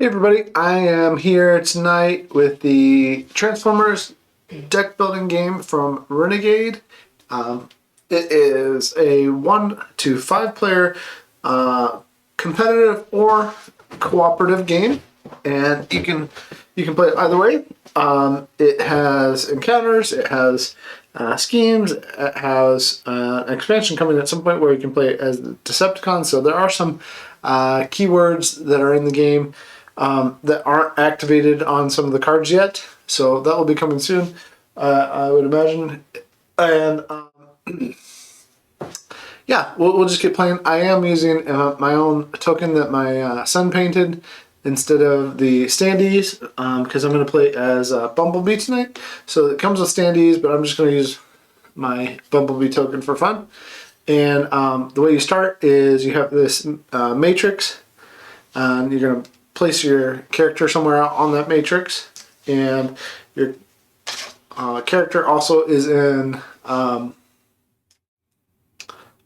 Hey everybody, I am here tonight with the Transformers deck building game from Renegade. It is a 1 to 5 player competitive or cooperative game, and you can play it either way. It has encounters, it has schemes, it has an expansion coming at some point where you can play as the Decepticons. So there are some keywords that are in the game that aren't activated on some of the cards yet, so that will be coming soon, I would imagine. And yeah, we'll just get playing. I am using my own token that my son painted instead of the standees, because I'm going to play as Bumblebee tonight. So it comes with standees, but I'm just going to use my Bumblebee token for fun. And the way you start is you have this matrix, and you're going to place your character somewhere out on that matrix, and your character also is in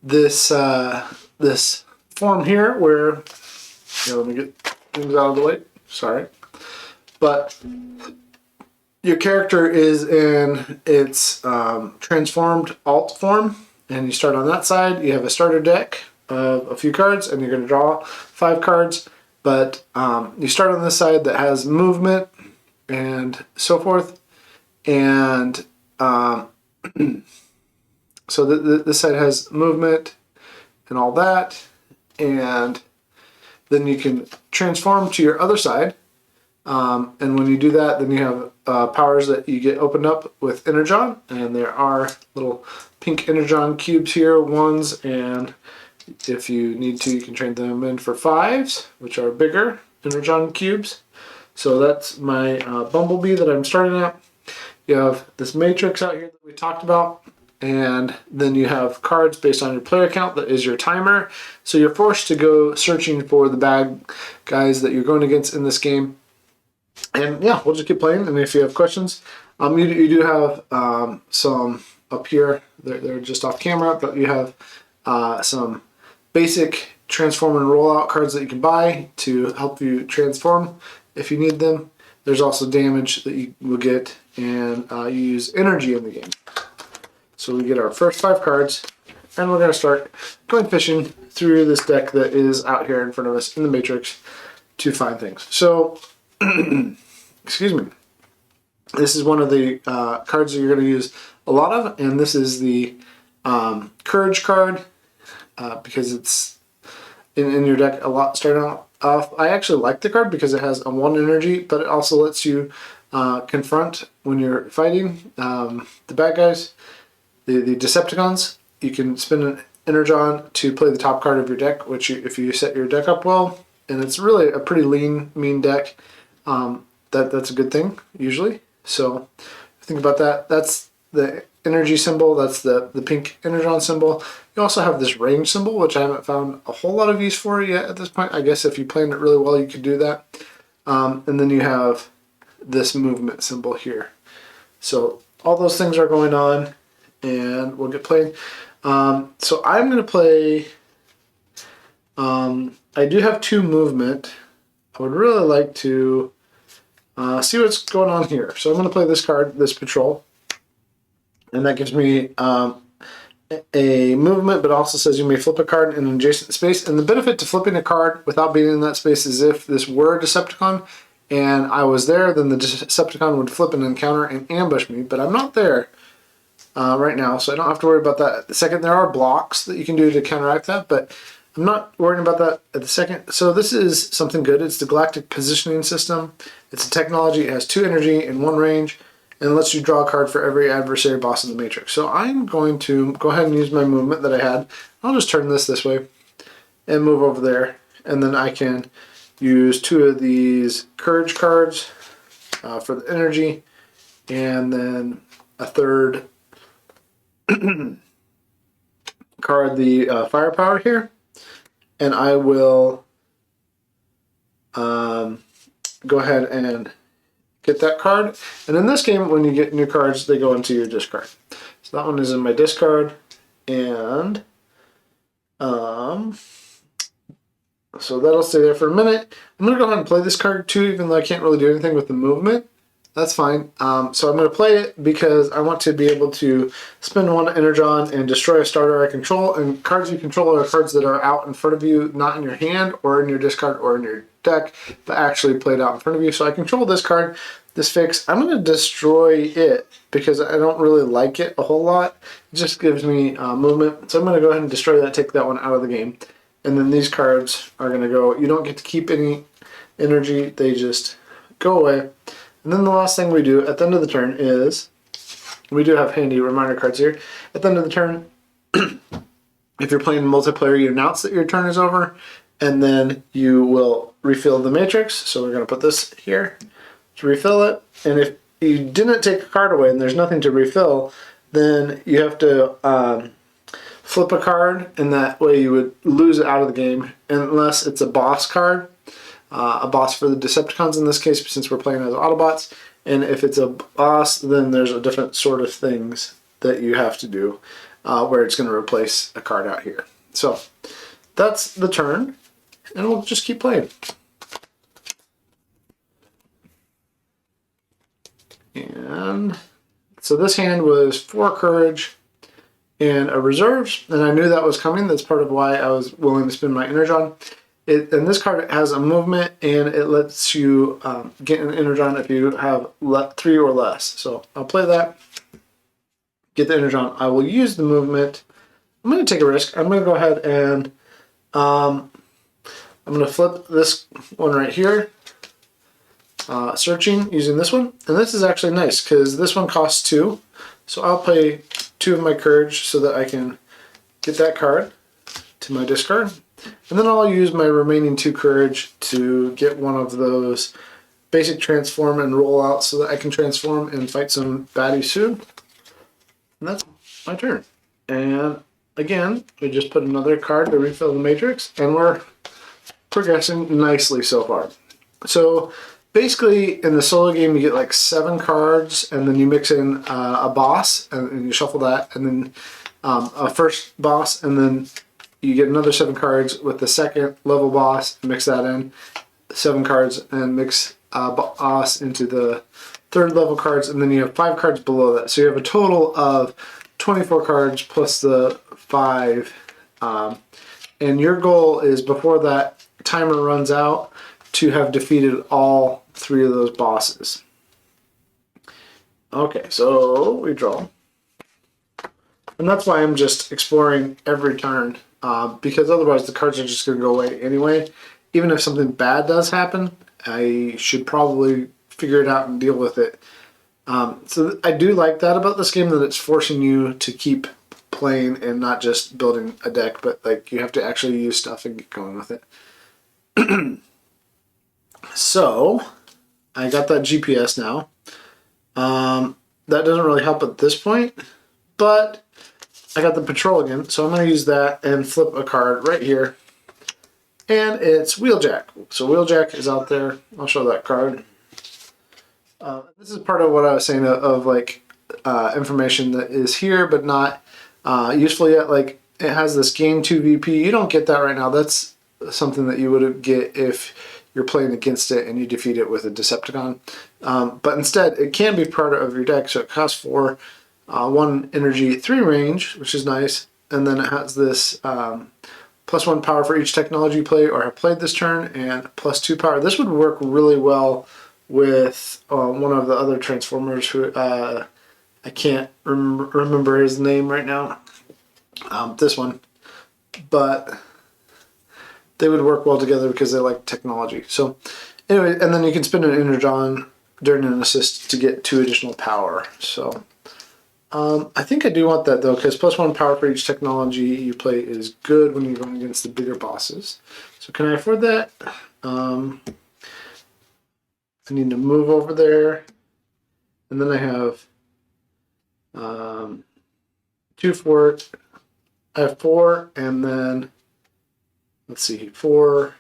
this form here where, let me get things out of the way, sorry, but your character is in its transformed alt form, and you start on that side. You have a starter deck of a few cards, and you're going to draw 5 cards. But you start on this side that has movement and so forth, and so this side has movement and all that, and then you can transform to your other side, and when you do that, then you have powers that you get opened up with Energon, and there are little pink Energon cubes here, ones, and if you need to, you can trade them in for 5s, which are bigger Energon cubes. So that's my Bumblebee that I'm starting at. You have this matrix out here that we talked about, and then you have cards based on your player count that is your timer. So you're forced to go searching for the bad guys that you're going against in this game. And yeah, we'll just keep playing, and if you have questions, you do have some up here. They're just off camera, but you have some basic transform and rollout cards that you can buy to help you transform if you need them. There's also damage that you will get, and you use energy in the game. So we get our first 5 cards, and we're going to start going fishing through this deck that is out here in front of us in the matrix to find things. So, excuse me. This is one of the cards that you're going to use a lot of, and this is the Courage card. Because it's in your deck a lot starting off. I actually like the card because it has a 1 energy, but it also lets you confront when you're fighting the bad guys, the Decepticons. You can spend an Energon to play the top card of your deck, which if you set your deck up well, and it's really a pretty lean, mean deck, that's a good thing usually. So think about that. That's the energy symbol, that's the pink Energon symbol. You also have this range symbol, which I haven't found a whole lot of use for yet at this point. I guess if you planned it really well, you could do that. And then you have this movement symbol here. So all those things are going on, and we'll get playing. So I'm going to play, I do have 2 movement. I would really like to see what's going on here. So I'm going to play this card, this patrol. And that gives me a movement, but also says you may flip a card in an adjacent space. And the benefit to flipping a card without being in that space is if this were a Decepticon and I was there, then the Decepticon would flip an encounter and ambush me. But I'm not there right now, so I don't have to worry about that at the second. There are blocks that you can do to counteract that, but I'm not worrying about that at the second. So this is something good. It's the Galactic positioning system. It's a technology. It has 2 energy and 1 range, and lets you draw a card for every adversary boss in the matrix. So I'm going to go ahead and use my movement that I had. I'll just turn this way and move over there, and then I can use 2 of these Courage cards for the energy, and then a 3rd card, the firepower here, and I will go ahead and get that card. And in this game, when you get new cards, they go into your discard. So that one is in my discard, and So that'll stay there for a minute. I'm going to go ahead and play this card too, even though I can't really do anything with the movement. That's fine. So I'm going to play it because I want to be able to spend one Energon and destroy a starter I control. And cards you control are cards that are out in front of you, not in your hand or in your discard or in your deck, but actually played out in front of you. So I control this card, this fix. I'm going to destroy it because I don't really like it a whole lot. It just gives me movement. So I'm going to go ahead and destroy that, take that one out of the game. And then these cards are going to go. You don't get to keep any energy. They just go away. And then the last thing we do at the end of the turn is, we do have handy reminder cards here. At the end of the turn, if you're playing multiplayer, you announce that your turn is over, and then you will refill the matrix. So we're going to put this here to refill it. And if you didn't take a card away and there's nothing to refill, then you have to flip a card, and that way you would lose it out of the game, unless it's a boss card. A boss for the Decepticons in this case, since we're playing as Autobots. And if it's a boss, then there's a different sort of things that you have to do where it's going to replace a card out here. So that's the turn, and we'll just keep playing. And so this hand was 4 courage and a reserves, and I knew that was coming. That's part of why I was willing to spend my Energon. And this card has a movement, and it lets you get an Energon if you have 3 or less. So I'll play that, get the Energon. I will use the movement. I'm going to take a risk. I'm going to go ahead and I'm going to flip this one right here, searching using this one. And this is actually nice because this one costs 2. So I'll play 2 of my courage so that I can get that card to my discard. And then I'll use my remaining 2 courage to get one of those basic transform and roll out so that I can transform and fight some baddies soon. And that's my turn. And again, we just put another card to refill the matrix, and we're progressing nicely so far. So basically in the solo game you get like 7 cards, and then you mix in a boss, and you shuffle that, and then a first boss, and then you get another 7 cards with the second level boss, mix that in, 7 cards, and mix boss into the 3rd level cards, and then you have 5 cards below that. So you have a total of 24 cards plus the 5. And your goal is, before that timer runs out, to have defeated all 3 of those bosses. Okay, so we draw. And that's why I'm just exploring every turn. Because otherwise the cards are just going to go away anyway. Even if something bad does happen, I should probably figure it out and deal with it. So I do like that about this game, that it's forcing you to keep playing and not just building a deck, but like you have to actually use stuff and get going with it. So I got that GPS now. That doesn't really help at this point, but I got the patrol again, so I'm going to use that and flip a card right here. And it's Wheeljack. So Wheeljack is out there. I'll show that card. This is part of what I was saying of like information that is here but not useful yet. Like, it has this gain 2 VP. You don't get that right now. That's something that you would get if you're playing against it and you defeat it with a Decepticon. But instead, it can be part of your deck, so it costs 4. 1 energy, 3 range, which is nice, and then it has this +1 power for each technology you play or have played this turn, and +2 power. This would work really well with one of the other Transformers who I can't remember his name right now. This one, but they would work well together because they like technology. So anyway, and then you can spend an Energon during an assist to get 2 additional power. So I think I do want that though, because +1 power for each technology you play is good when you're going against the bigger bosses. So can I afford that? I need to move over there, and then I have 2, 4. I have 4, and then let's see, 4.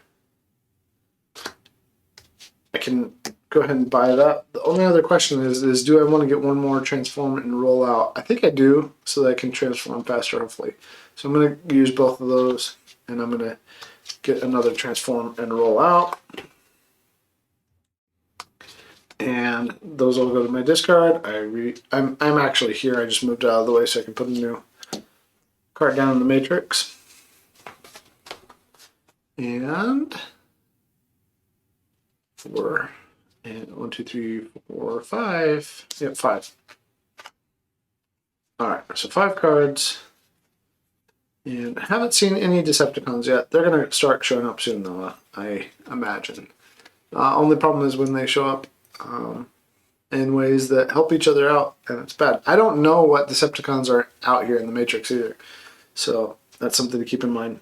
I can go ahead and buy that. The only other question is do I want to get 1 more transform and roll out? I think I do, so that I can transform faster, hopefully. So I'm going to use both of those, and I'm going to get another transform and roll out. And those will go to my discard. I'm actually here. I just moved out of the way so I can put a new card down in the matrix. And 4 and 1, 2, 3, 4, 5. Yep, 5. All right, so 5 cards. And I haven't seen any Decepticons yet. They're gonna start showing up soon, though. I imagine. Only problem is when they show up in ways that help each other out, and it's bad. I don't know what Decepticons are out here in the Matrix either, so that's something to keep in mind.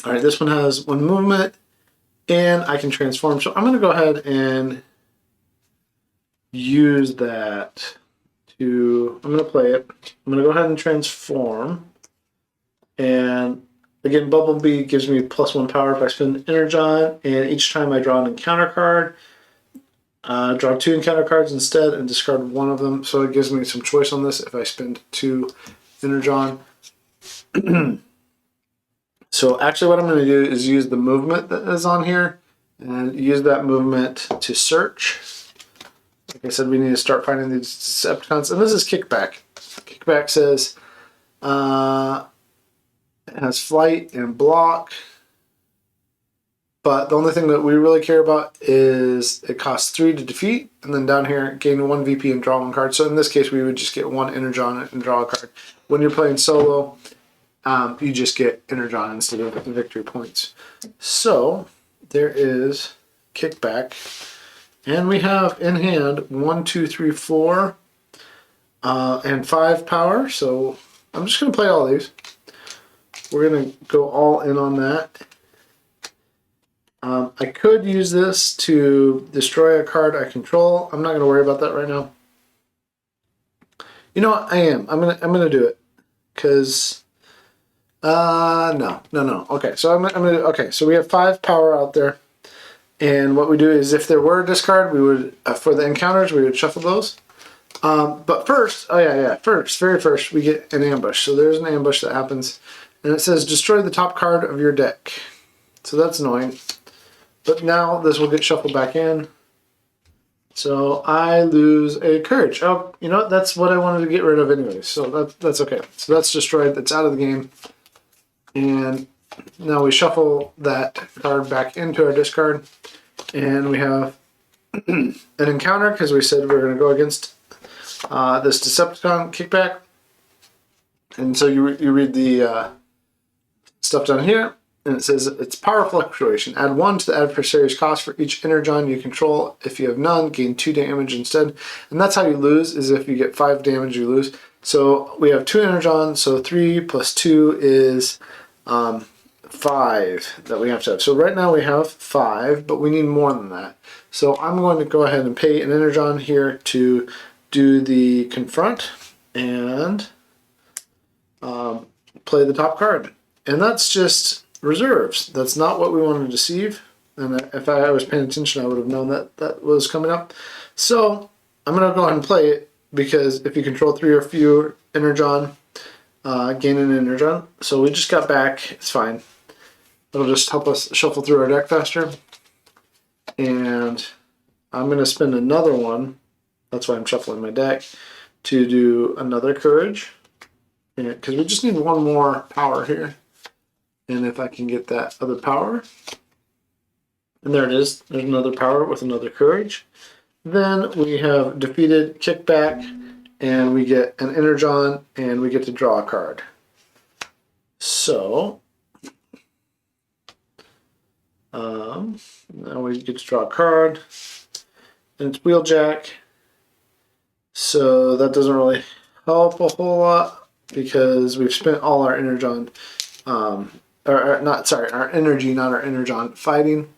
All right, this one has 1 movement, and I can transform. So I'm going to go ahead and use that to. I'm going to play it. I'm going to go ahead and transform, and again, Bumblebee gives me +1 power if I spend Energon, and each time I draw an encounter card. Draw 2 encounter cards instead and discard 1 of them. So it gives me some choice on this if I spend 2 Energon. So actually what I'm going to do is use the movement that is on here and use that movement to search. Like I said, we need to start finding these Decepticons. And this is Kickback. Kickback says it has flight and block. But the only thing that we really care about is it costs 3 to defeat, and then down here, gain 1 VP and draw 1 card. So in this case, we would just get 1 Energon and draw a card. When you're playing solo, you just get Energon instead of victory points. So there is Kickback, and we have in hand 1, 2, 3, 4, and 5 power. So I'm just going to play all these. We're going to go all in on that. I could use this to destroy a card I control. I'm not going to worry about that right now. You know what? I am. I'm gonna do it because no. Okay, so I'm gonna. Okay, so we have 5 power out there, and what we do is if there were a discard, we would for the encounters we would shuffle those. But first, very first, we get an ambush. So there's an ambush that happens, and it says destroy the top card of your deck. So that's annoying. But now this will get shuffled back in. So I lose a courage. Oh, you know what? That's what I wanted to get rid of anyways. So that's okay. So that's destroyed. That's out of the game. And now we shuffle that card back into our discard. And we have an encounter because we said we were going to go against this Decepticon Kickback. And so you read the stuff down here. And it says it's power fluctuation. Add 1 to the adversary's cost for each Energon you control. If you have none, gain 2 damage instead. And that's how you lose, is if you get 5 damage, you lose. So we have 2 Energon, so 3 plus 2 is 5 that we have to have. So right now we have 5, but we need more than that. So I'm going to go ahead and pay an Energon here to do the confront and play the top card. And that's just reserves. That's not what we want to deceive. And if I was paying attention, I would have known that that was coming up. So I'm going to go ahead and play it because if you control 3 or fewer Energon, gain an Energon. So we just got back. It's fine. It'll just help us shuffle through our deck faster. And I'm going to spend another one. That's why I'm shuffling my deck to do another courage. Because we just need 1 more power here. And if I can get that other power, and there it is, there's another power with another courage. Then we have defeated Kickback, and we get an Energon, and we get to draw a card. So, now we get to draw a card, and it's Wheeljack. So that doesn't really help a whole lot because we've spent all our Energon. Our energy, not our Energon, fighting.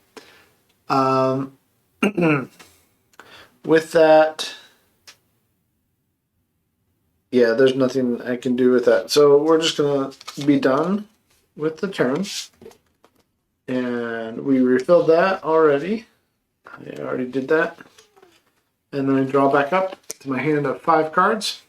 With that, yeah, there's nothing I can do with that. So we're just going to be done with the turn. And we refilled that already. I already did that. And then I draw back up to my hand of 5 cards.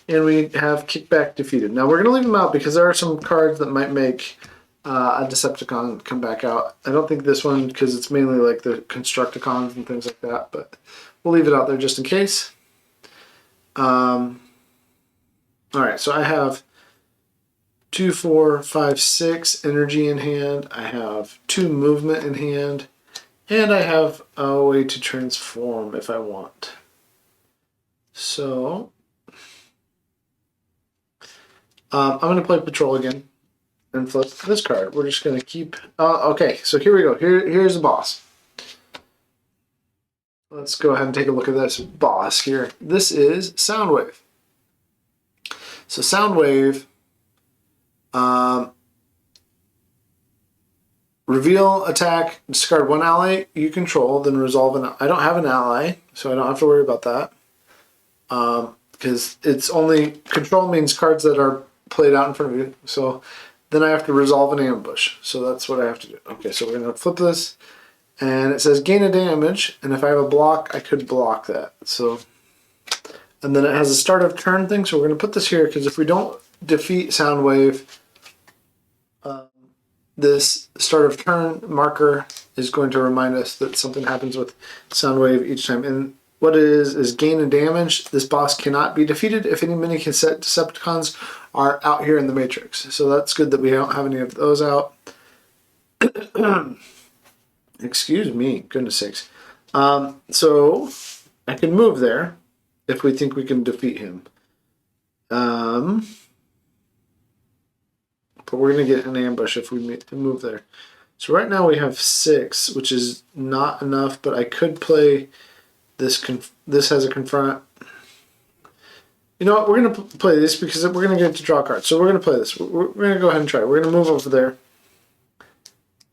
And we have Kickback defeated. Now we're going to leave him out because there are some cards that might make a Decepticon come back out. I don't think this one, because it's mainly like the Constructicons and things like that, but we'll leave it out there just in case. Alright, so I have 2, 4, 5, 6 energy in hand. I have 2 movement in hand. And I have a way to transform if I want. So I'm going to play Patrol again and flip this card. We're just going to keep... okay, so here we go. Here's the boss. Let's go ahead and take a look at this boss here. This is Soundwave. So Soundwave... reveal, attack, discard 1 ally you control, then resolve an... I don't have an ally, so I don't have to worry about that. Because it's only... Control means cards that are played out in front of you. So then I have to resolve an ambush. So that's what I have to do. Okay, so we're going to flip this. And it says gain a damage. And if I have a block, I could block that. So... And then it has a start of turn thing. So we're going to put this here because if we don't defeat Soundwave... this start of turn marker is going to remind us that something happens with Soundwave each time. And what it is gain and damage. This boss cannot be defeated if any mini cassette Decepticons are out here in the Matrix. So that's good that we don't have any of those out. Excuse me, goodness sakes. So I can move there if we think we can defeat him. But we're going to get an ambush if we move there. So right now we have 6, which is not enough, but I could play this. This has a confront. You know what? We're going to play this because we're going to get to draw cards. So we're going to play this. We're going to go ahead and try it. We're going to move over there.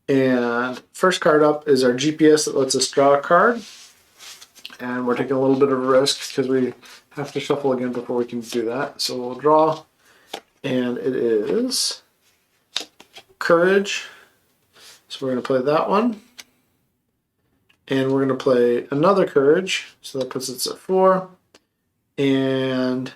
And first card up is our GPS that lets us draw a card. And we're taking a little bit of a risk because we have to shuffle again before we can do that. So we'll draw. And it is... Courage. So we're going to play that one. And we're going to play another Courage. So that puts us at 4. And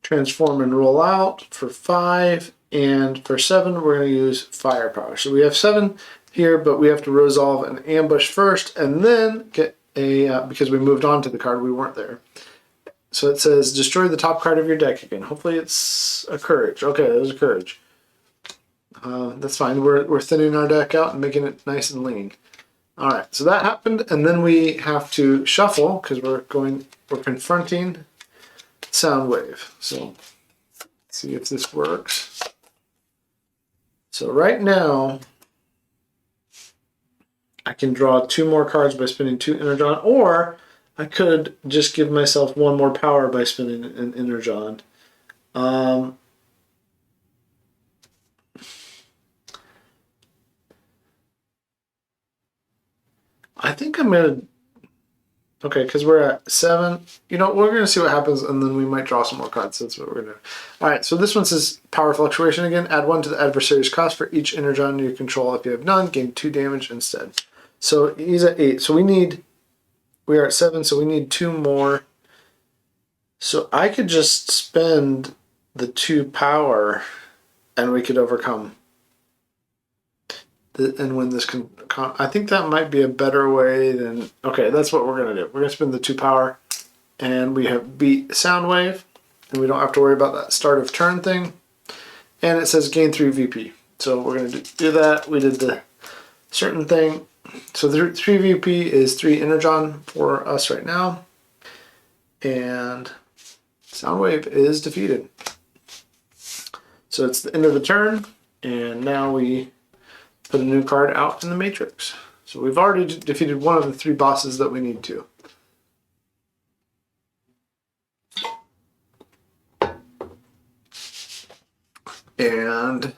transform and roll out for 5. And for 7, we're going to use Firepower. So we have 7 here, but we have to resolve an ambush first and then get a, because we moved on to the card, we weren't there. So it says destroy the top card of your deck again. Hopefully it's a Courage. Okay, there's a Courage. That's fine. We're thinning our deck out and making it nice and lean. All right, so that happened, and then we have to shuffle because we're confronting Soundwave. So let's see if this works. So right now, I can draw 2 more cards by spinning 2 Energon, or I could just give myself 1 more power by spinning an Energon. I think I'm going to... Okay, because we're at 7. You know, we're going to see what happens, and then we might draw some more cards. That's what we're going to do. All right, so this one says Power Fluctuation again. Add 1 to the adversary's cost for each Energon you control. If you have none, gain 2 damage instead. So he's at 8. So we are at 7, so we need 2 more. So I could just spend the 2 power, and we could overcome... and win this. I think that might be a better way than... Okay, that's what we're going to do. We're going to spend the 2 power, and we have beat Soundwave, and we don't have to worry about that start of turn thing. And it says gain 3 VP. So we're going to do that. We did the certain thing. So the 3 VP is 3 Energon for us right now. And Soundwave is defeated. So it's the end of the turn, and now we... put a new card out in the Matrix. So we've already defeated one of the 3 bosses that we need to. And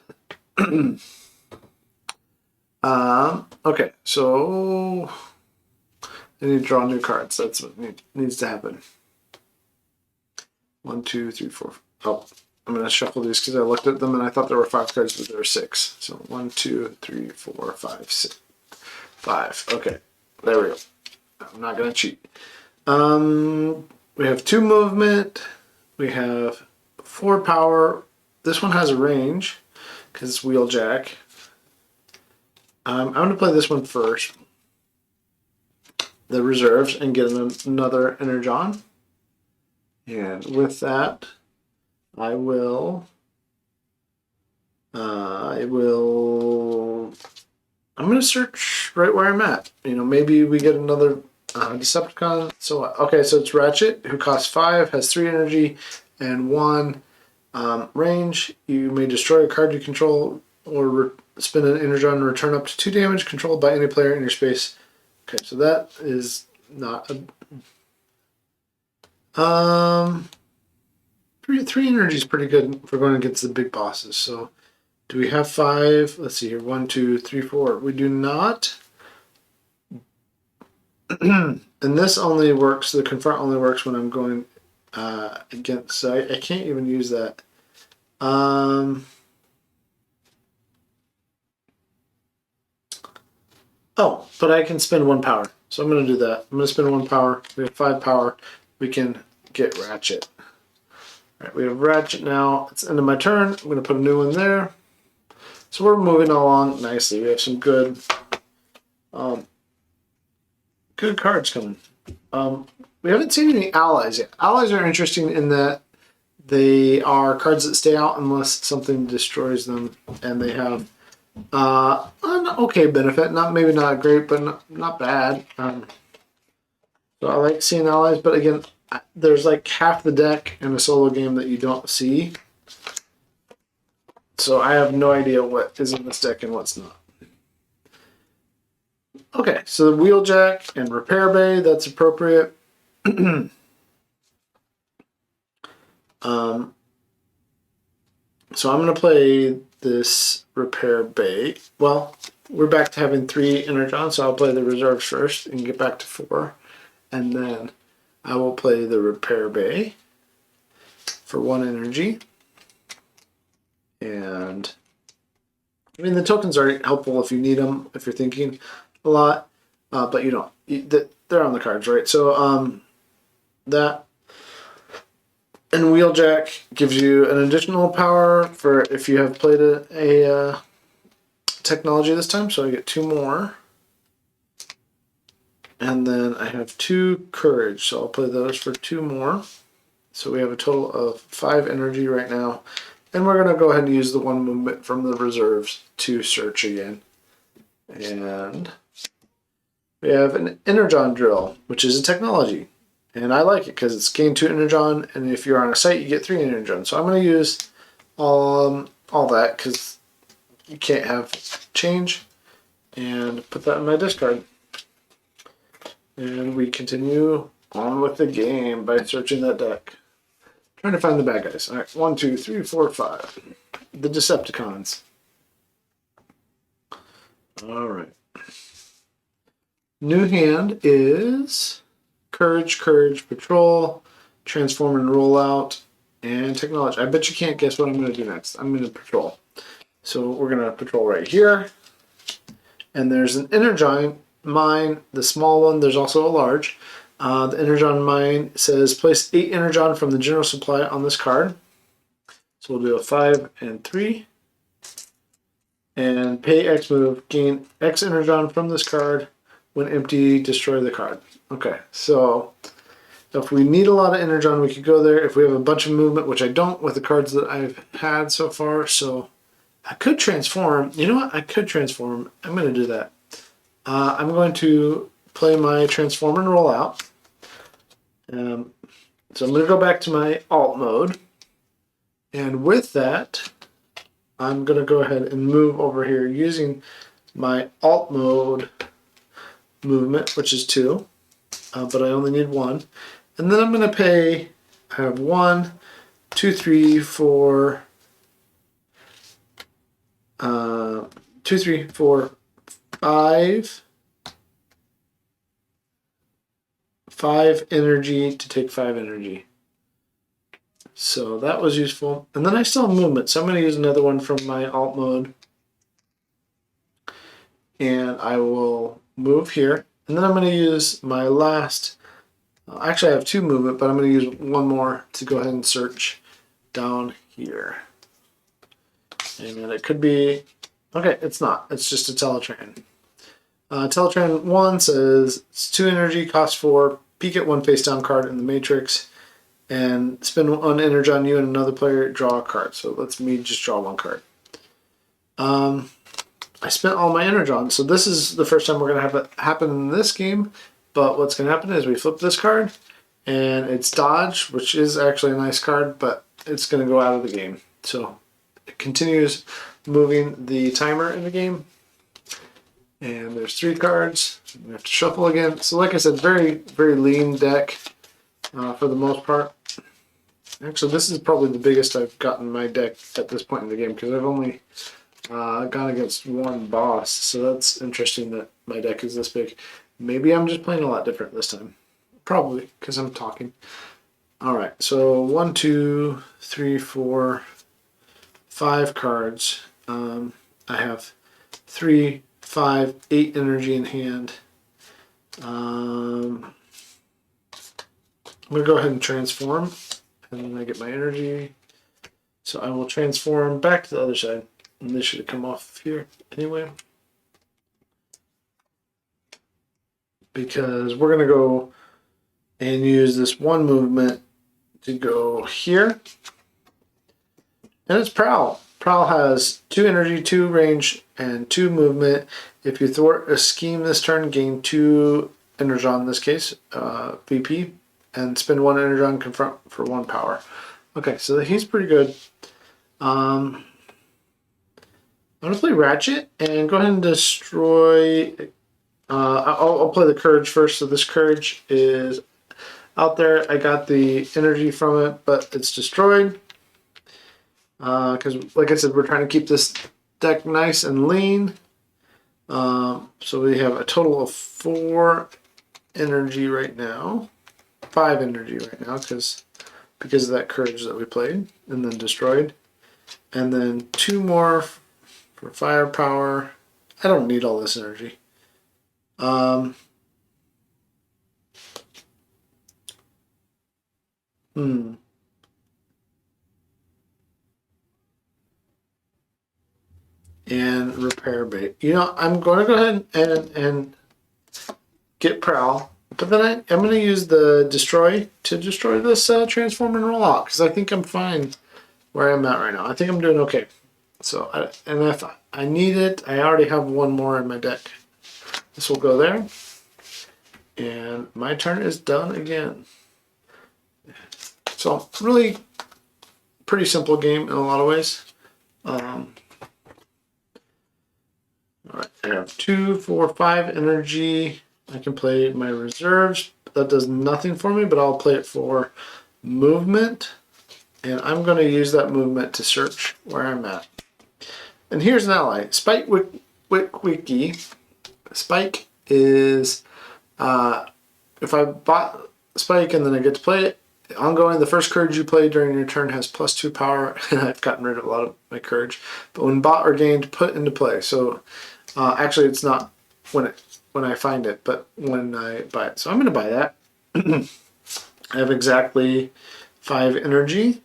okay, so I need to draw new cards. That's what needs to happen. 1, 2, 3, 4. Oh, I'm going to shuffle these because I looked at them and I thought there were 5 cards, but there were 6. So 1, 2, 3, 4, 5, 6. 5. Okay, there we go. I'm not going to cheat. We have 2 movement. we have 4 power. This one has a range because it's wheeljack. I'm going to play this one first, the reserves, and get another Energon. And with that, I'm going to search right where I'm at. You know, maybe we get another Decepticon. So, okay, so it's Ratchet, who costs 5, has 3 energy, and 1 range. You may destroy a card you control or spin an Energon and return up to 2 damage controlled by any player in your space. Okay, so that is not a... Three energy is pretty good for going against the big bosses. So, do we have 5? Let's see here. 1, 2, 3, 4. We do not. And this only works. The confront only works when I'm going against. So I can't even use that. Oh, but I can spend 1 power. So I'm going to do that. I'm going to spend 1 power. We have 5 power. We can get Ratchet. All right, we have Ratchet now. It's the end of my turn. I'm going to put a new one there. So we're moving along nicely. We have some good cards coming. We haven't seen any allies yet. Allies are interesting in that they are cards that stay out unless something destroys them, and they have an okay benefit. Maybe not great, but not bad. So I like seeing allies, but again, there's like half the deck in a solo game that you don't see. So I have no idea what is in this deck and what's not. Okay, so the Wheeljack and Repair Bay, that's appropriate. So I'm going to play this Repair Bay. Well, we're back to having 3 Energon, so I'll play the reserves first and get back to 4. And then I will play the Repair Bay for 1 energy. And I mean, the tokens are helpful if you need them, if you're thinking a lot, but you don't. They're on the cards, right? So that and Wheeljack gives you an additional power for if you have played a technology this time. So I get 2 more. And then I have 2 courage, so I'll play those for 2 more. So we have a total of 5 energy right now. And we're going to go ahead and use the 1 movement from the reserves to search again. And we have an Energon drill, which is a technology. And I like it because it's gain 2 Energon, and if you're on a site, you get 3 Energon. So I'm going to use all that because you can't have change. And put that in my discard. And we continue on with the game by searching that deck. Trying to find the bad guys. All right, 1, 2, 3, 4, 5. The Decepticons. All right. New hand is Courage, Patrol, Transform and Roll Out, and Technology. I bet you can't guess what I'm going to do next. I'm going to patrol. So we're going to patrol right here. And there's an Energon mine, the small one. There's also a large. The Energon mine says place 8 Energon from the general supply on this card. So we'll do a 5 and 3. And pay X move, gain X Energon from this card. When empty, destroy the card. Okay, so if we need a lot of Energon, we could go there. If we have a bunch of movement, which I don't with the cards that I've had so far, so I could transform. You know what? I could transform. I'm going to do that. I'm going to play my transform and roll out. So I'm going to go back to my alt mode. And with that, I'm going to go ahead and move over here using my alt mode movement, which is 2, but I only need 1. And then I'm going to pay, I have 1, 2, 3, 4, 2, 3, 4, 5 energy to take 5 energy. So that was useful. And then I still have movement, so I'm going to use another one from my alt mode. And I will move here. And then I'm going to use my last Actually, I have 2 movement, but I'm going to use 1 more to go ahead and search down here. And it could be... Okay, it's not. It's just a Teletran. Teletran 1 says it's 2 energy, cost 4, peek at 1 face down card in the matrix, and spend 1 energy on you and another player, draw a card. So it lets me just draw 1 card. I spent all my energy on, so this is the first time we're going to have it happen in this game. But what's going to happen is we flip this card, and it's dodge, which is actually a nice card, but it's going to go out of the game. So it continues moving the timer in the game. And there's 3 cards. We have to shuffle again. So like I said, very, very lean deck for the most part. Actually, this is probably the biggest I've gotten my deck at this point in the game, because I've only gone against 1 boss. So that's interesting that my deck is this big. Maybe I'm just playing a lot different this time. Probably, because I'm talking. Alright, so 1, 2, 3, 4, 5 cards. I have 3, 5, 8 energy in hand. I'm going to go ahead and transform. And then I get my energy. So I will transform back to the other side. And this should have come off here anyway. Because we're going to go and use this 1 movement to go here. And it's Prowl. Prowl has 2 energy, 2 range, and 2 movement. If you thwart a scheme this turn, gain 2 energon in this case, VP, and spend 1 energon confront for 1 power. Okay, so he's pretty good. I'm going to play Ratchet and go ahead and destroy... I'll play the Courage first. So this Courage is out there. I got the energy from it, but it's destroyed. Because, like I said, we're trying to keep this deck nice and lean. So we have a total of 4 energy right now. 5 energy right now, because of that Courage that we played and then destroyed. And then 2 more for firepower. I don't need all this energy. And repair bait. You know, I'm going to go ahead and get Prowl, but then I'm going to use the Destroy to destroy this Transform and roll out, because I think I'm fine where I'm at right now. I think I'm doing okay. So, and if I need it, I already have 1 more in my deck. This will go there. And my turn is done again. So, really pretty simple game in a lot of ways. Alright, I have 2, 4, 5 energy. I can play my reserves. That does nothing for me, but I'll play it for movement. And I'm going to use that movement to search where I'm at. And here's an ally. Spike Wiki. Spike is, if I bought Spike and then I get to play it, ongoing, the first Courage you play during your turn has +2 power, and I've gotten rid of a lot of my Courage. But when bought or gained, put into play. So actually it's not when I find it, but when I buy it. So I'm going to buy that. I have exactly 5 energy,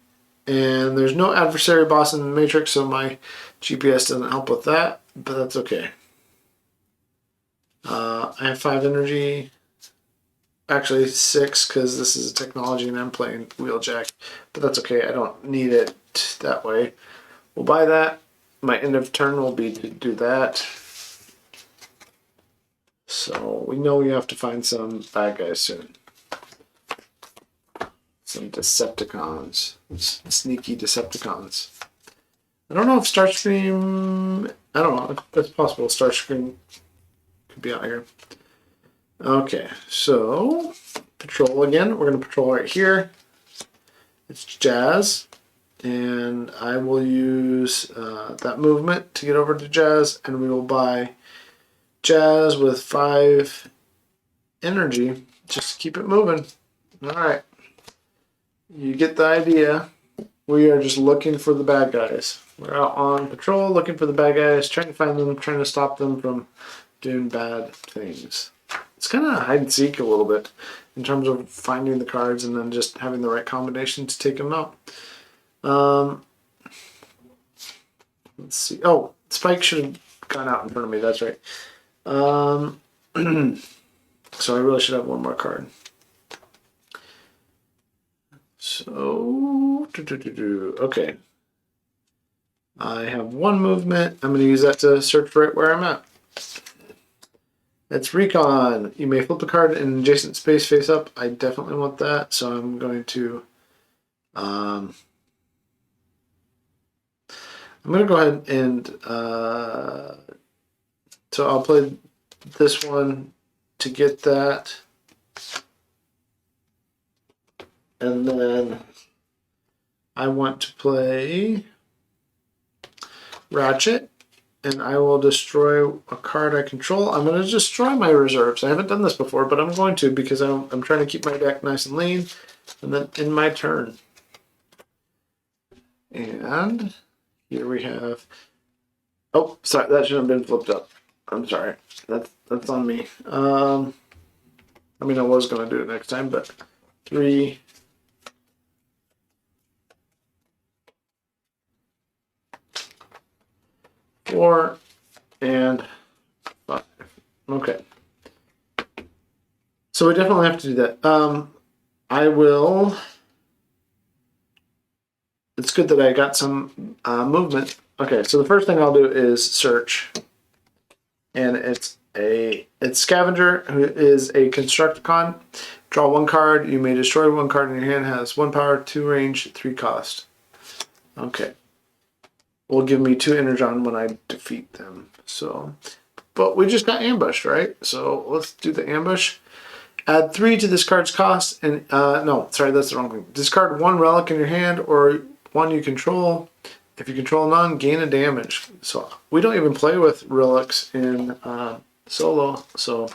and there's no adversary boss in the Matrix, so my GPS doesn't help with that, but that's okay. I have 5 energy. Actually 6, because this is a technology and I'm playing Wheeljack, but that's okay. I don't need it that way. We'll buy that. My end of turn will be to do that. So we know we have to find some bad guys soon. Some Decepticons. Sneaky Decepticons. I don't know if Starscream... I don't know if it's possible Starscream could be out here. Okay, so patrol again. We're going to patrol right here. It's Jazz. And I will use that movement to get over to Jazz. And we will buy Jazz with 5 energy. Just keep it moving. Alright. You get the idea. We are just looking for the bad guys. We're out on patrol looking for the bad guys, trying to find them, trying to stop them from doing bad things. it's kind of hide and seek a little bit in terms of finding the cards and then just having the right combination to take them out. Let's see. Oh, Spike should have gone out in front of me. That's right. So I really should have one more card. So, okay. I have one movement. I'm going to use that to search right where I'm at. That's Recon. You may flip a card in adjacent space face up. I definitely want that, so I'm going to go ahead and so I'll play this one to get that. And then I want to play Ratchet, and I will destroy a card I control. I'm going to destroy my reserves. I haven't done this before, but I'm going to because I'm trying to keep my deck nice and lean. And then in my turn. And here we have... Oh, sorry, that shouldn't have been flipped up. I'm sorry. That's on me. I mean, I was going to do it next time, but 3... 4 and 5. Okay. So we definitely have to do that. I will... It's good that I got some movement. Okay, so the first thing I'll do is search. And it's Scavenger, who is a Constructicon. Draw one card. You may destroy one card in your hand. Has 1 power, 2 range, 3 cost. Okay. Will give me 2 energon when I defeat them. So, but we just got ambushed, right? So let's do the ambush. Add 3 to this card's cost, and no, sorry, that's the wrong thing. Discard 1 relic in your hand or 1 you control. If you control none, gain a damage. So we don't even play with relics in solo, so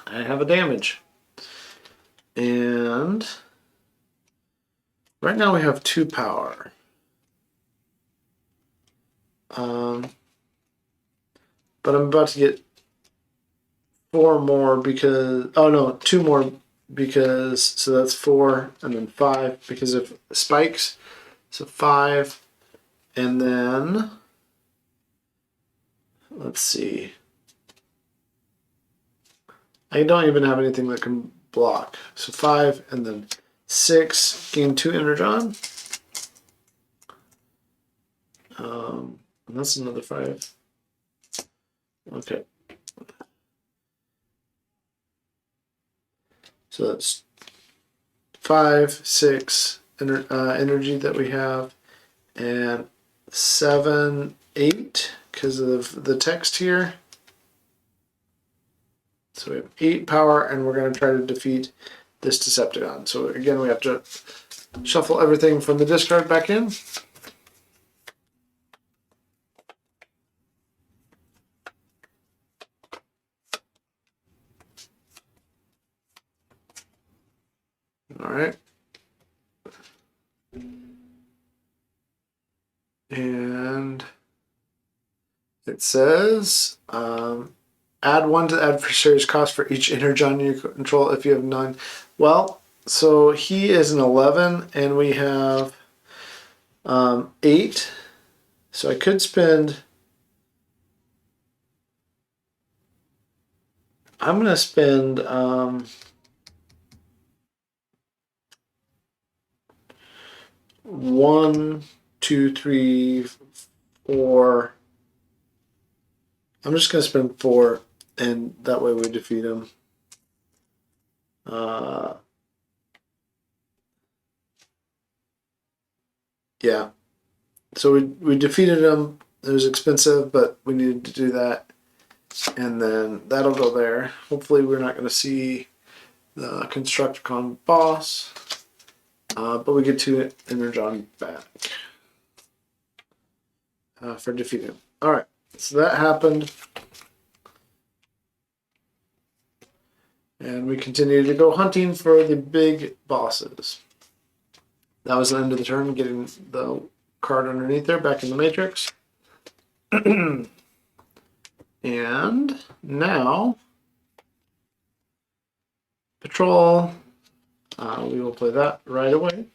I have a damage. And right now we have 2 power. But I'm about to get 4 more because... Oh, no, 2 more because... So that's 4 and then 5 because of spikes. So 5. And then... Let's see. I don't even have anything that can block. So 5 and then 6. Gain 2 energon. And that's another 5. Okay. So that's 5, 6 energy that we have, and 7, 8 because of the text here. So we have 8 power, and we're going to try to defeat this Decepticon. So again, we have to shuffle everything from the discard back in. All right. And it says, add 1 to the adversary's cost for each energon you control if you have none. Well, so he is an 11, and we have 8. So I could spend... I'm going to spend... 1, 2, 3, 4. I'm just going to spend 4, and that way we defeat him. Yeah. So we defeated him. It was expensive, but we needed to do that. And then that'll go there. Hopefully we're not going to see the Constructicon boss. But we get 2 energon back for defeating him. Alright, so that happened. And we continue to go hunting for the big bosses. That was the end of the turn, getting the card underneath there back in the matrix. And now Patrol. We will play that right away.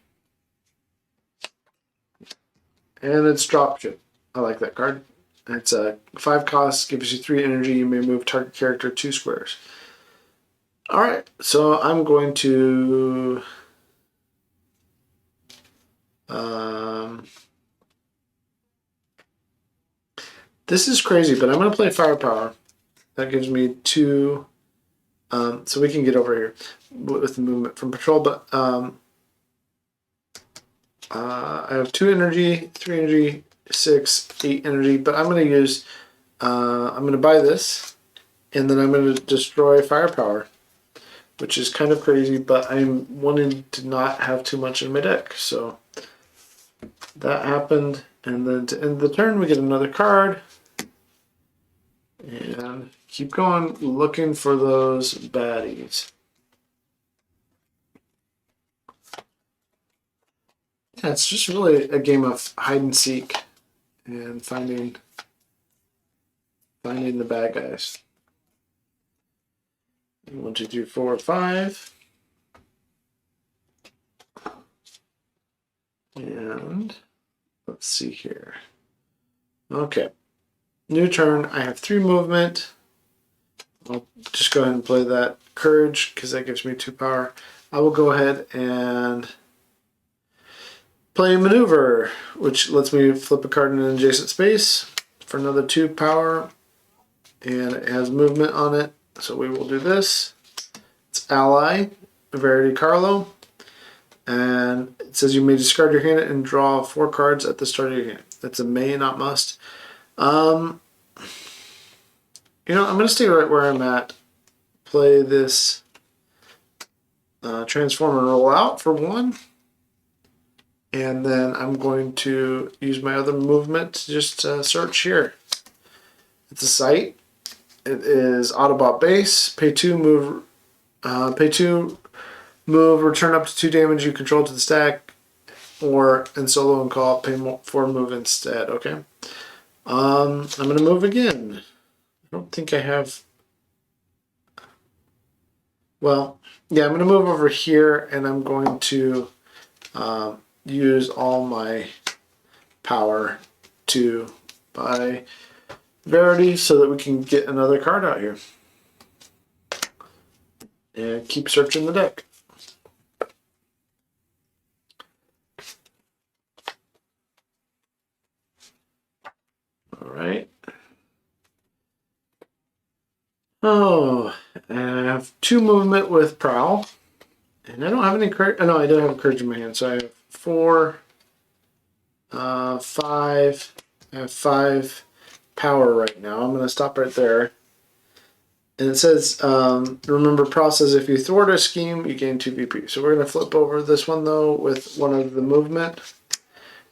And it's Dropship. I like that card. It's a 5 cost, gives you 3 energy. You may move target character 2 squares. Alright, so I'm going to this is crazy, but I'm going to play Firepower. That gives me 2, so we can get over here with the movement from Patrol, but I have 2 energy, 3 energy, 6, 8 energy, but I'm going to use, I'm going to buy this, and then I'm going to destroy Firepower, which is kind of crazy, but I'm wanting to not have too much in my deck, so that happened, and then to end the turn, we get another card, and keep going, looking for those baddies. Yeah, it's just really a game of hide and seek and finding the bad guys. 1, 2, 3, 4, 5. And let's see here. Okay. New turn. I have 3 movement. I'll just go ahead and play that Courage because that gives me 2 power. I will go ahead and play Maneuver, which lets me flip a card in an adjacent space for another 2 power. And it has movement on it. So we will do this. It's Ally, Verity Carlo. And it says you may discard your hand and draw 4 cards at the start of your hand. That's a may, not must. You know, I'm going to stay right where I'm at. Play this Transform and Roll Out for 1. And then I'm going to use my other movement to just search here. It's a site. It is Autobot base. Pay 2, move. Move, return up to 2 damage you control to the stack, or in solo and call, pay 4 move instead. Okay. I'm gonna move again. I don't think I have. Well, yeah, I'm gonna move over here, and I'm going to use all my power to buy Verity so that we can get another card out here and keep searching the deck. All right. Oh, and I have 2 movement with Prowl, and I don't have any courage. Oh, no, I do have a courage in my hand, so I have 4, 5. I have 5 power right now. I'm going to stop right there. And it says, remember process, if you thwart a scheme, you gain 2 VP. So we're going to flip over this one, though, with one of the movement.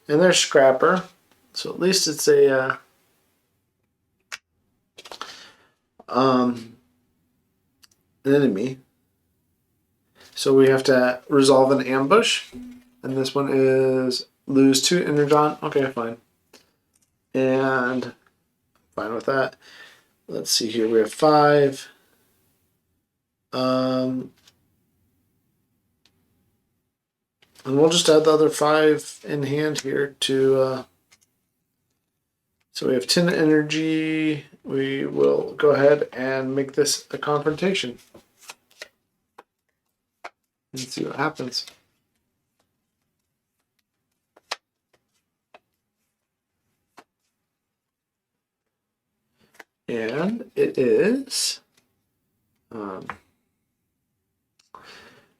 And there's Scrapper. So at least it's a an enemy. So we have to resolve an ambush. And this one is lose 2 energon. Okay, fine. And fine with that. Let's see here. We have 5. And we'll just add the other 5 in hand here to. So we have 10 energy. We will go ahead and make this a confrontation. And see what happens. And it is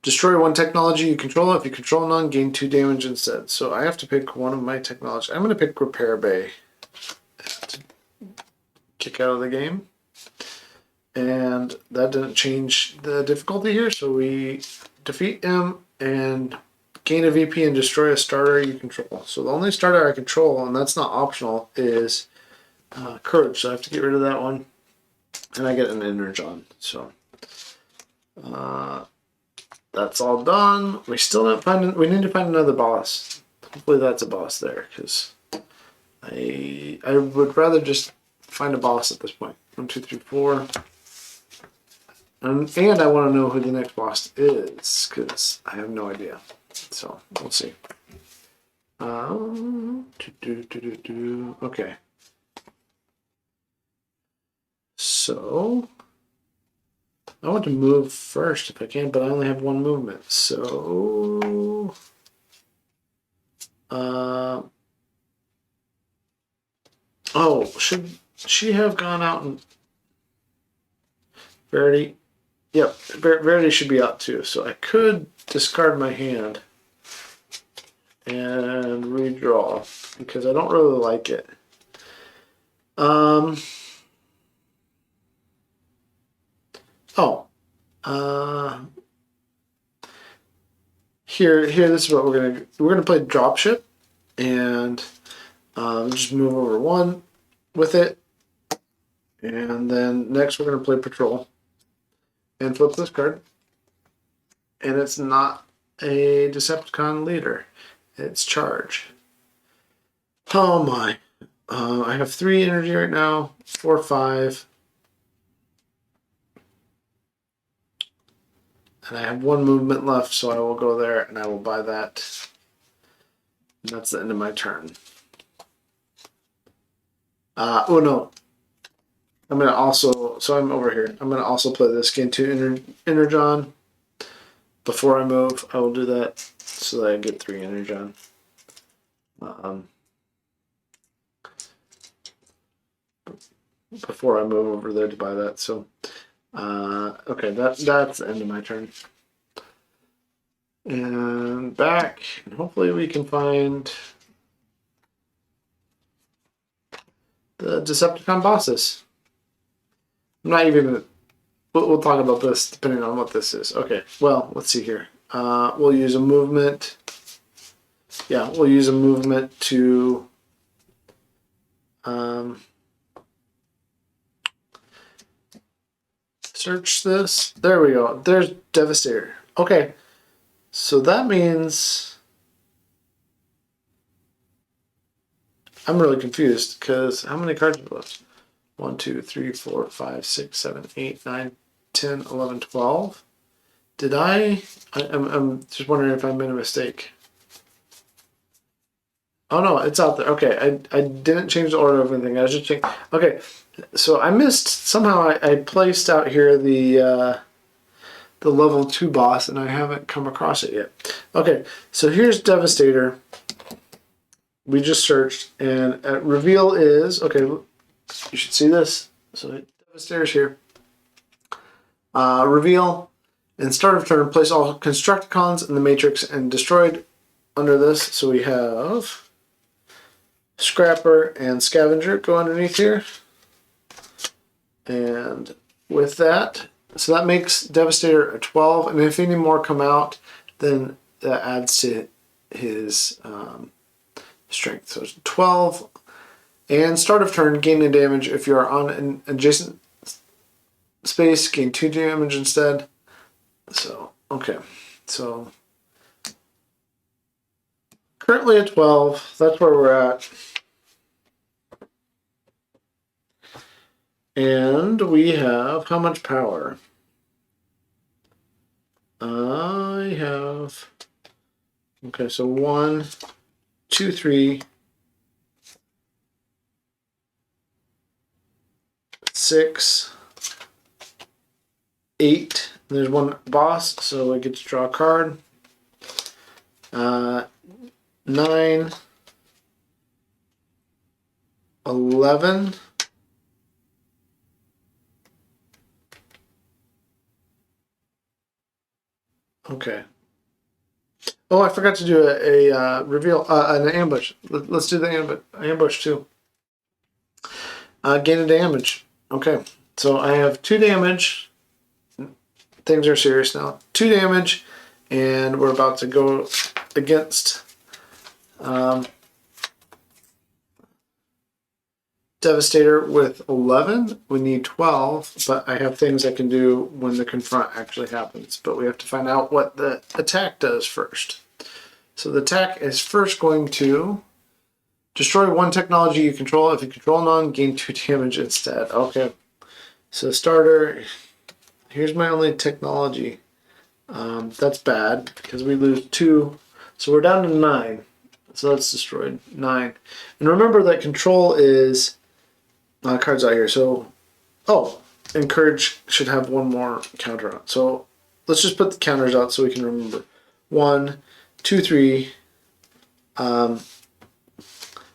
destroy 1 technology you control. If you control none, gain 2 damage instead. So I have to pick one of my technology. I'm going to pick Repair Bay to kick out of the game. And that didn't change the difficulty here. So we defeat him and gain a VP and destroy a starter you control. So the only starter I control, and that's not optional, is Courage, so I have to get rid of that one, and I get an Energon. So that's all done. We still didn't find. We need to find another boss. Hopefully that's a boss there, because I would rather just find a boss at this point. 1, 2, 3, 4. And I want to know who the next boss is, because I have no idea. So, we'll see. Okay. So, I want to move first if I can, but I only have one movement. So, oh, should she have gone out and Verity? Yep, Verity should be out too. So I could discard my hand and redraw because I don't really like it. Here, this is what we're gonna play dropship, and just move over one with it, and then next we're gonna play patrol, and flip this card, and it's not a Decepticon leader, it's charge. Oh my! I have 3 energy right now, 4, 5. And I have 1 movement left, so I will go there and I will buy that. And that's the end of my turn. Oh no. I'm going to also, so I'm over here. I'm going to also play this game to Energon. Before I move, I will do that so that I get 3 Energon. Before I move over there to buy that, so... okay, that's the end of my turn. And back, and hopefully we can find the Decepticon bosses. I'm not even we'll talk about this depending on what this is. Okay, well, let's see here. We'll use a movement. Yeah, we'll use a movement to search this. There we go. There's Devastator. Okay. So that means I'm really confused because how many cards are those? 1, 2, 3, 4, 5, 6, 7, 8, 9, 10, 11, 12. Did I'm just wondering if I made a mistake. Oh no, it's out there. Okay, I didn't change the order of anything. I was just changing. Okay, so I missed somehow. I placed out here the level 2 boss, and I haven't come across it yet. Okay, so here's Devastator. We just searched, and reveal is okay. You should see this. So Devastator's here. Reveal. And start of turn, place all Constructicons in the matrix and destroyed under this. So we have Scrapper and Scavenger go underneath here. And with that, so that makes Devastator a 12. And if any more come out, then that adds to his strength. So it's 12. And start of turn, gain a damage. If you're on an adjacent space, gain 2 damage instead. So, okay. So, currently at 12. That's where we're at. And we have how much power? I have... Okay, so 1, 2, 3... 6, 8. There's one boss, so I get to draw a card. 9, 11. Okay. Oh, I forgot to do a reveal, an ambush. Let's do the ambush too. Gain a damage. Okay, so I have 2 damage. Things are serious now. 2 damage, and we're about to go against Devastator with 11. We need 12, but I have things I can do when the confront actually happens. But we have to find out what the attack does first. So the attack is first going to destroy 1 technology you control. If you control none, gain 2 damage instead. Okay, so starter... here's my only technology. That's bad because we lose 2. So we're down to 9. So that's destroyed. 9. And remember that control is cards out here. So, encourage should have one more counter on. So let's just put the counters out so we can remember. 1, 2, 3,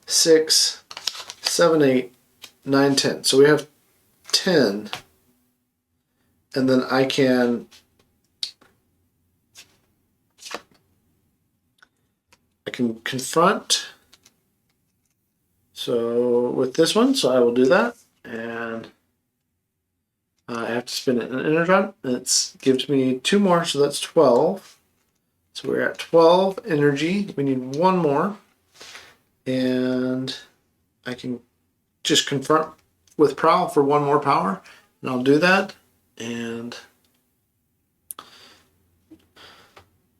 6, 7, 8, 9, 10. So we have 10. And then I can confront. So with this one, so I will do that. And I have to spin it in an energon. It gives me 2 more, so that's 12. So we're at 12 energy. We need 1 more. And I can just confront with Prowl for 1 more power. And I'll do that. And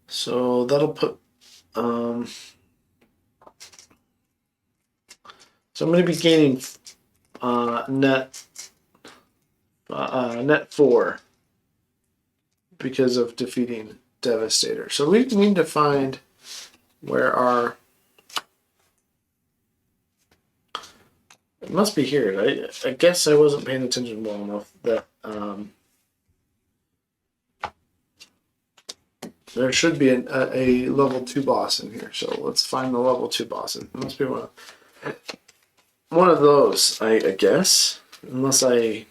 so that'll put... so I'm going to be gaining net 4 because of defeating Devastator. So we need to find where our... It must be here. I guess I wasn't paying attention well enough that there should be a level 2 boss in here. So let's find the level 2 boss. It must be one of those, I guess, unless I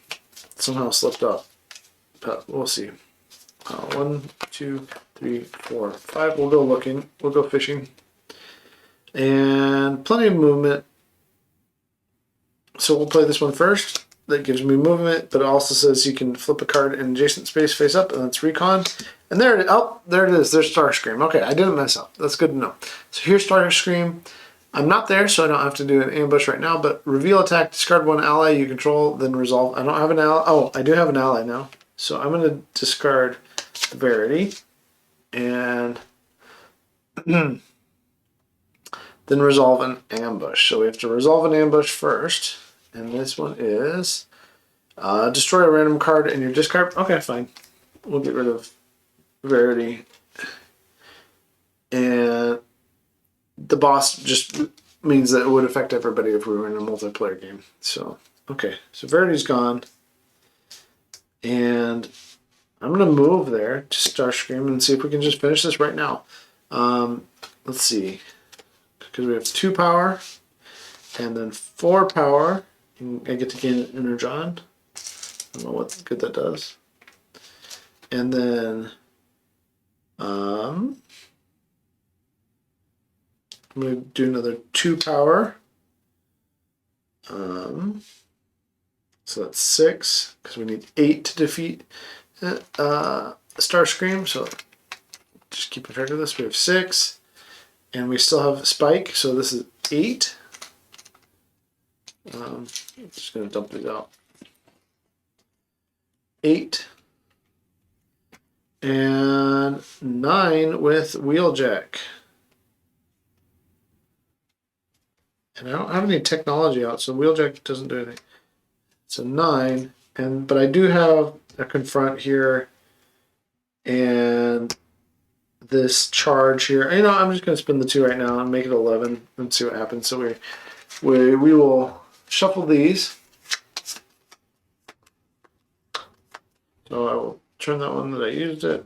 somehow slipped up. But we'll see. 1, 2, 3, 4, 5. We'll go looking. We'll go fishing. And plenty of movement. So we'll play this one first. That gives me movement, but it also says you can flip a card in adjacent space face up, and that's recon. And there it is. There's Starscream. Okay, I didn't mess up. That's good to know. So here's Starscream. I'm not there, so I don't have to do an ambush right now, but reveal attack, discard 1 ally you control, then resolve. I don't have an ally. Oh, I do have an ally now. So I'm going to discard Verity, and then resolve an ambush. So we have to resolve an ambush first. And this one is destroy a random card in your discard. Okay, fine. We'll get rid of Verity. And the boss just means that it would affect everybody if we were in a multiplayer game. So, okay. So Verity's gone. And I'm going to move there to Starscream and see if we can just finish this right now. Let's see. Because we have 2 power and then 4 power. I get to gain an energon. I don't know what good that does. And then I'm going to do another 2 power. So that's 6 because we need 8 to defeat Starscream. So just keep track of this. We have 6, and we still have Spike. So this is 8. I'm just going to dump these out. 8 and 9 with Wheeljack. And I don't have any technology out, so Wheeljack doesn't do anything. So 9, but I do have a confront here and this charge here. You know, I'm just going to spin the 2 right now and make it 11 and see what happens. So we will shuffle these. So I will turn that one that I used it.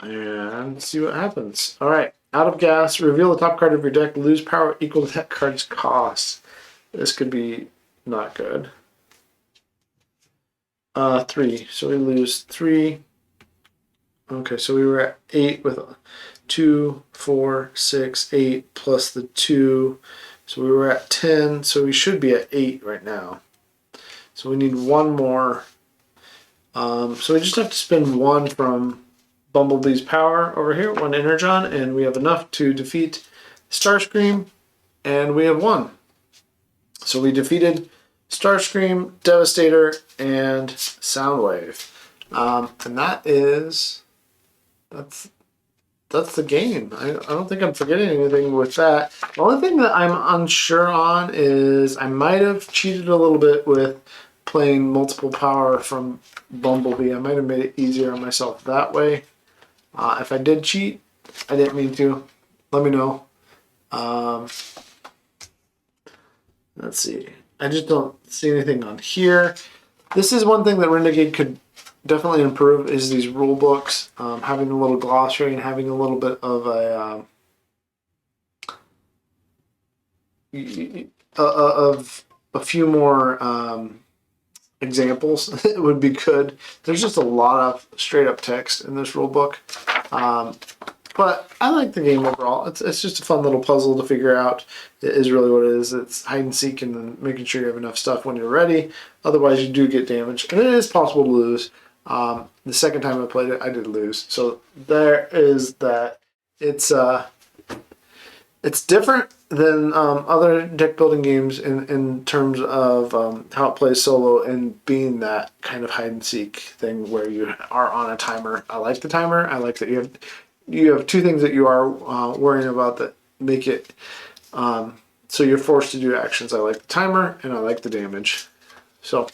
And see what happens. All right. Out of gas. Reveal the top card of your deck. Lose power equal to that card's cost. This could be not good. 3. So we lose 3. Okay, so we were at 8 with 2, 4, 6, 8 plus the 2. So we were at 10. So we should be at 8 right now. So we need 1 more. So we just have to spend 1 from Bumblebee's power over here, 1 energon, and we have enough to defeat Starscream, and we have won. So we defeated Starscream, Devastator, and Soundwave. And that's that's the game. I don't think I'm forgetting anything with that. The only thing that I'm unsure on is I might have cheated a little bit with playing multiple power from Bumblebee. I might have made it easier on myself that way. If I did cheat, I didn't mean to. Let me know. Let's see. I just don't see anything on here. This is one thing that Renegade could definitely improve is these rule books, having a little glossary and having a little bit of a few more examples. It would be good. There's just a lot of straight up text in this rule book. But I like the game overall. It's just a fun little puzzle to figure out. It is really what it is. It's hide and seek and then making sure you have enough stuff when you're ready. Otherwise, you do get damaged. And it is possible to lose. The second time I played it, I did lose. So there is that. It's different than other deck building games in terms of how it plays solo and being that kind of hide and seek thing where you are on a timer. I like the timer. I like that you have two things that you are worrying about that make it so you're forced to do actions. I like the timer and I like the damage. So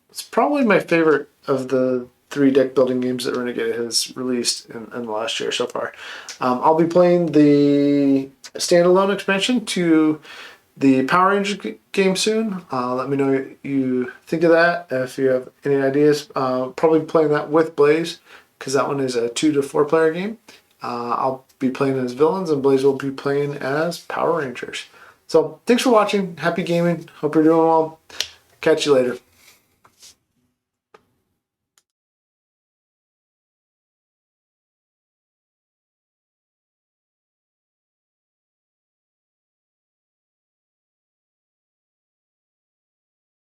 it's probably my favorite of the 3 deck building games that Renegade has released in the last year so far. I'll be playing the standalone expansion to the Power Rangers game soon. Let me know what you think of that. If you have any ideas, probably playing that with Blaze, because that one is a 2 to 4 player game. I'll be playing as villains, and Blaze will be playing as Power Rangers. So thanks for watching. Happy gaming. Hope you're doing well. Catch you later.